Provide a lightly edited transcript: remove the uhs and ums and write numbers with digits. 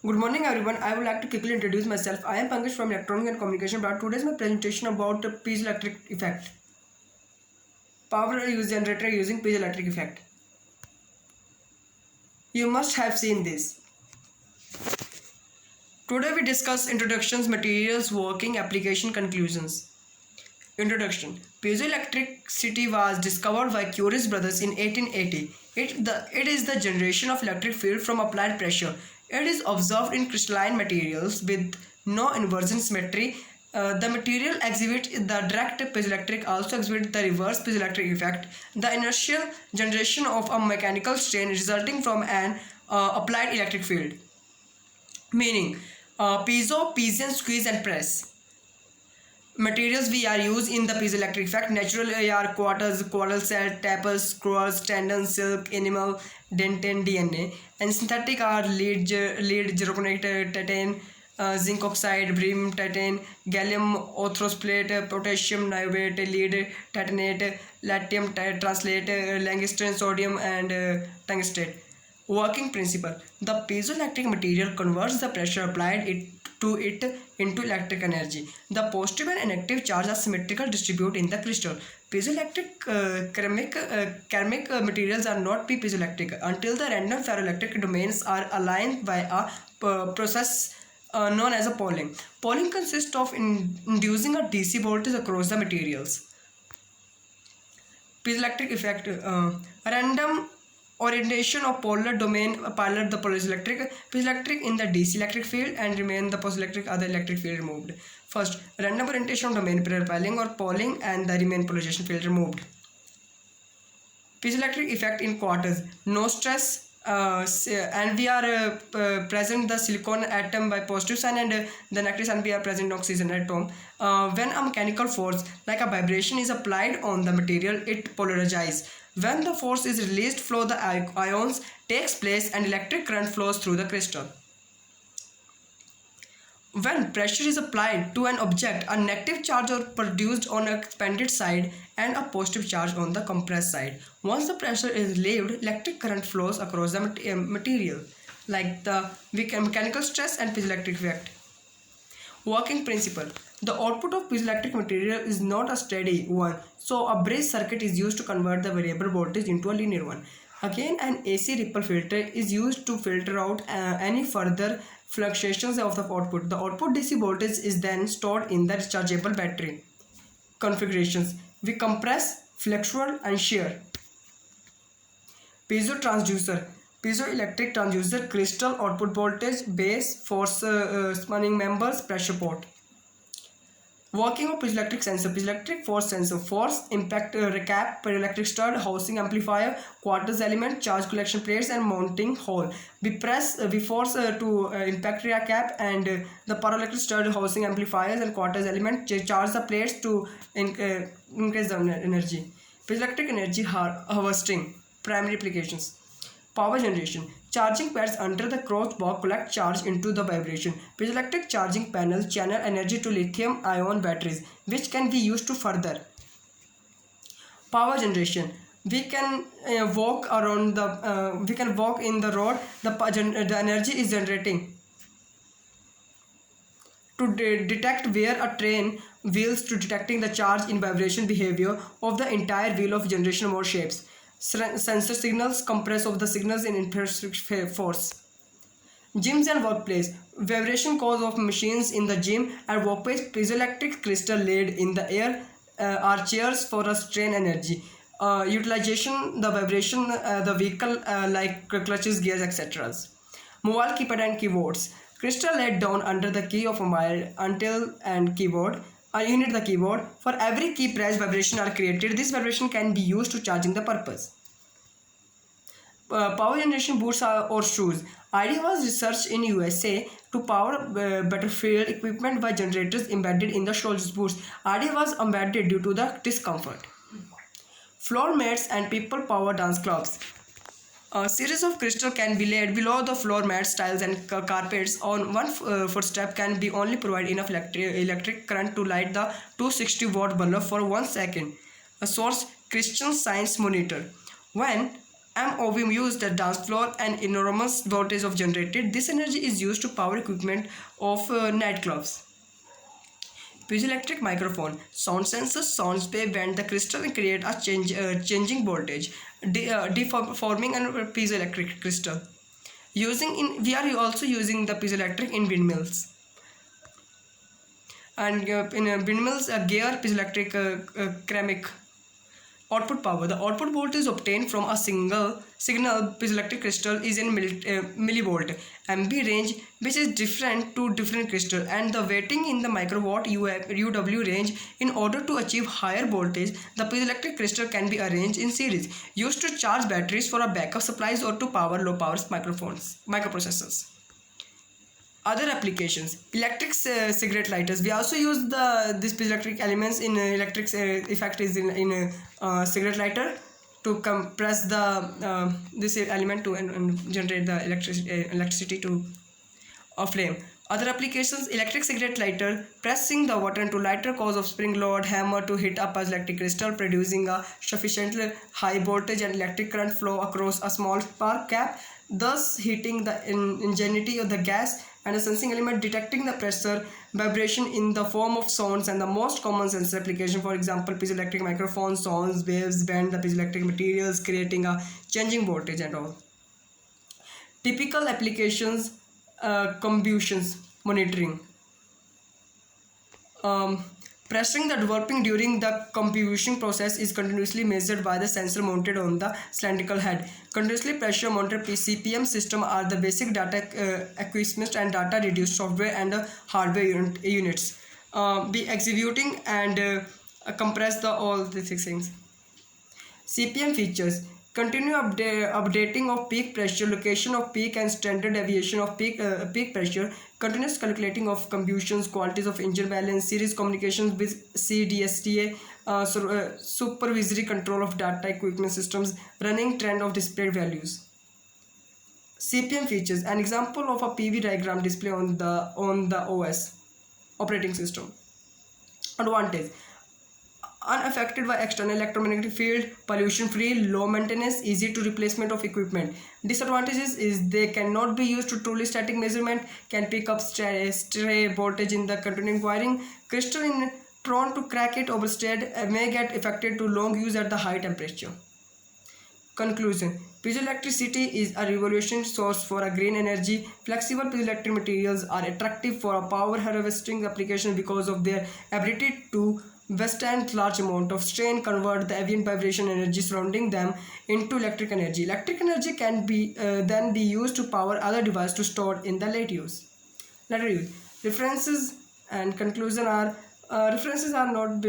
Good morning, everyone. I would like to quickly introduce myself. I am Pankaj from Electronic and Communication. But today's my presentation about the piezoelectric effect. Power use generator using piezoelectric effect. You must have seen this. Today we discuss introductions, materials, working, application, conclusions. Introduction. Piezoelectricity was discovered by Curie's brothers in 1880. It is the generation of electric field from applied pressure. It is observed in crystalline materials with no inversion symmetry. The material exhibits the direct piezoelectric, also exhibits the reverse piezoelectric effect. The inertial generation of a mechanical strain resulting from an applied electric field. Meaning, piezo, pigeon, squeeze and press. Materials we are used in the piezoelectric effect. Natural are quarters, coral cell, tappers, screws, tendon, silk, enamel, dentin, DNA. And synthetic are lead zirconate, titan, zinc oxide, barium, titan, gallium orthosplate, potassium niobate, lead titanate, latium translate, langistan, sodium and tungsten. Working principle. The piezoelectric material converts the pressure applied to it into electric energy. The positive and negative charge are symmetrical distributed in the crystal. Piezoelectric ceramic materials are not piezoelectric until the random ferroelectric domains are aligned by a process known as a polling. Polling consists of inducing a DC voltage across the materials. Piezoelectric effect. Random orientation of polar domain pilot the piezoelectric in the DC electric field and remain the piezoelectric other electric field removed. First, random orientation of domain repelling or polling and the remain polarization field removed. Piezoelectric effect in quarters. No stress and we are present the silicon atom by positive sign and the negative sign we are present oxygen atom. When a mechanical force like a vibration is applied on the material, it polarizes. When the force is released, flow the ions takes place and electric current flows through the crystal. When pressure is applied to an object, a negative charge is produced on the expanded side and a positive charge on the compressed side. Once the pressure is relieved, electric current flows across the material, like the mechanical stress and piezoelectric effect. Working principle. The output of piezoelectric material is not a steady one, so a bridge circuit is used to convert the variable voltage into a linear one. Again, an AC ripple filter is used to filter out any further fluctuations of the output. The output DC voltage is then stored in the rechargeable battery. Configurations. We compress, flexible and shear. Piezo transducer. Piezoelectric transducer, crystal, output voltage, base, force spinning members, pressure pot. Working of piezoelectric sensor. Piezoelectric force sensor. Force, impact recap, piezoelectric stud, housing amplifier, quarters element, charge collection plates and mounting hole. We force to impact recap and the piezoelectric stud, housing amplifiers and quarters element charge the plates to increase the energy. Piezoelectric energy harvesting. Primary applications. Power generation. Charging pads under the crossbar collect charge into the vibration. Piezoelectric charging panels channel energy to lithium-ion batteries, which can be used to further. Power generation. We can walk around the. We can walk in the road. The energy is generating to detect where a train wheels to detecting the charge in vibration behavior of the entire wheel of generation more shapes. Sensor signals, compress of the signals in infrared force. Gyms and workplace. Vibration cause of machines in the gym and workplace. Piezoelectric crystal laid in the air are chairs for a strain energy. Utilization, the vibration, the vehicle like clutches, gears, etc. Mobile keypad and keyboards. Crystal laid down under the key of a mobile until and keyboard. Unit the keyboard. For every key press, vibration are created. This vibration can be used to charging the purpose. Power generation boots or shoes. Idea was researched in USA to power battlefield equipment by generators embedded in the soldiers' boots. Idea was embedded due to the discomfort. Floor mats and people power dance clubs. A series of crystal can be laid below the floor mats, tiles and carpets. On one footstep can be only provide enough electric current to light the 260 watt bulb for 1 second. A source: Christian Science Monitor. When MOV used the dance floor and enormous voltage of generated. This energy is used to power equipment of nightclubs. Piezoelectric microphone. Sound sensors sound wave bend the crystal and create a changing voltage, deforming a piezoelectric crystal. We are also using the piezoelectric in windmills. And in windmills, a gear piezoelectric ceramic. Output power. The output voltage obtained from a single signal piezoelectric crystal is in millivolt MB range, which is different to different crystal, and the weighting in the microwatt UW range. In order to achieve higher voltage, the piezoelectric crystal can be arranged in series, used to charge batteries for a backup supplies or to power low power microprocessors. Other applications: electric cigarette lighters. We also use these piezoelectric elements in electric effect is in cigarette lighter to compress the this element to and generate the electricity to a flame. Other applications: electric cigarette lighter. Pressing the water into lighter cause of spring load hammer to hit up a electric crystal, producing a sufficiently high voltage and electric current flow across a small spark gap, thus heating the ingenuity of the gas, and a sensing element detecting the pressure vibration in the form of sounds. And the most common sensor application, for example, piezoelectric microphone, sounds waves bend the piezoelectric materials, creating a changing voltage and all. Typical applications: combustions monitoring. Pressing the developing during the combustion process is continuously measured by the sensor mounted on the cylindrical head. Continuously pressure monitored CPM system are the basic data acquisition and data reduced software and hardware units. Be executing and compress the all these things. CPM features: continue updating of peak pressure, location of peak and standard deviation of peak pressure, continuous calculating of combustions, qualities of engine balance, series communications with CDSTA, supervisory control of data equipment systems, running trend of displayed values. CPM features: an example of a PV diagram display on the OS operating system. Advantage: unaffected by external electromagnetic field, pollution free, low maintenance, easy to replacement of equipment. Disadvantages is they cannot be used to truly static measurement, can pick up stray voltage in the continuing wiring, crystal in prone to crack it overstead, may get affected to long use at the high temperature. Conclusion: piezoelectricity is a revolutionary source for a green energy. Flexible piezoelectric materials are attractive for a power harvesting application because of their ability to withstand large amount of strain, convert the ambient vibration energy surrounding them into electric energy. Electric energy can be then be used to power other devices to store in the later use. References and conclusion are references are not